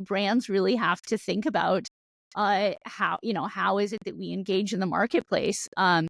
brands really have to think about how is it that we engage in the marketplace. In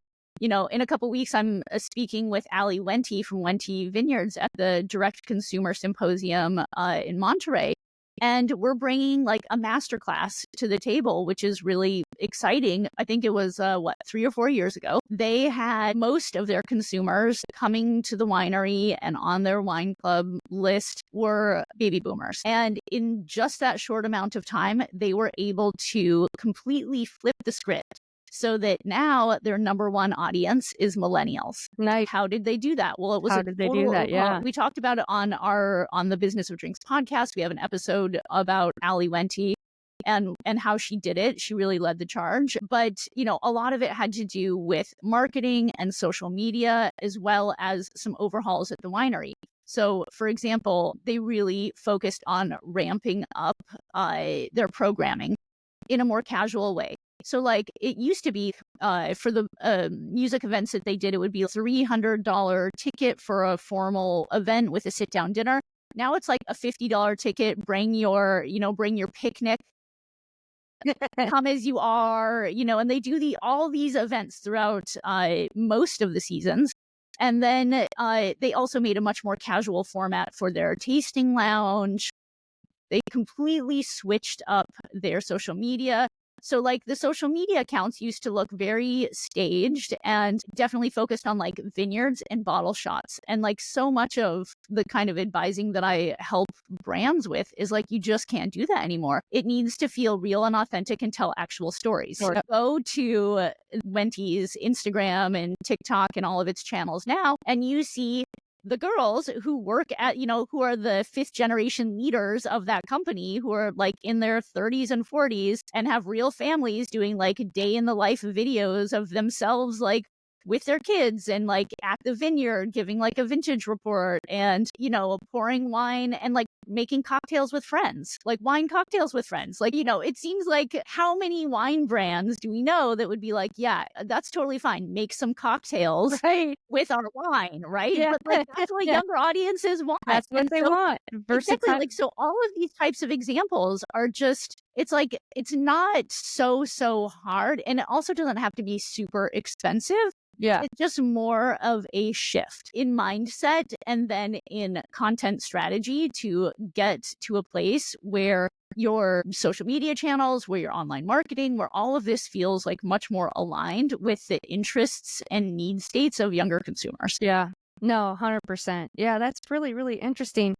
a couple weeks, I'm speaking with Wente from Wente Vineyards at the Direct Consumer Symposium in Monterey. And we're bringing like a masterclass to the table, which is really exciting. I think it was, 3 or 4 years ago. They had most of their consumers coming to the winery, and on their wine club list were baby boomers. And in just that short amount of time, they were able to completely flip the script, so that now their number one audience is millennials. Nice. How did they do that? Well, it was How did they do that? Yeah. We talked about it on the Business of Drinks podcast. We have an episode about Wente and how she did it. She really led the charge. But, a lot of it had to do with marketing and social media, as well as some overhauls at the winery. So, for example, they really focused on ramping up their programming in a more casual way. So like it used to be for the music events that they did, it would be a $300 ticket for a formal event with a sit down dinner. Now it's like a $50 ticket. Bring your picnic, come as you are, and they do all these events throughout most of the seasons. And then they also made a much more casual format for their tasting lounge. They completely switched up their social media. So like the social media accounts used to look very staged and definitely focused on like vineyards and bottle shots. And like so much of the kind of advising that I help brands with is like, you just can't do that anymore. It needs to feel real and authentic and tell actual stories. Sure. So go to Wente's Instagram and TikTok and all of its channels now, and you see the girls who work at, who are the 5th generation leaders of that company, who are like in their 30s and 40s and have real families, doing like day in the life videos of themselves, like with their kids and like at the vineyard giving like a vintage report and, pouring wine and like making cocktails with friends, like wine cocktails with friends. Like, it seems like how many wine brands do we know that would be like, yeah, that's totally fine. Make some cocktails with our wine, right? Yeah. But like that's what younger audiences want. That's what they want. Exactly. Like, so all of these types of examples are just, it's like, it's not so hard. And it also doesn't have to be super expensive. Yeah. It's just more of a shift in mindset and then in content strategy to get to a place where your social media channels, where your online marketing, where all of this feels like much more aligned with the interests and need states of younger consumers. Yeah. No, 100%. Yeah, that's really, really interesting.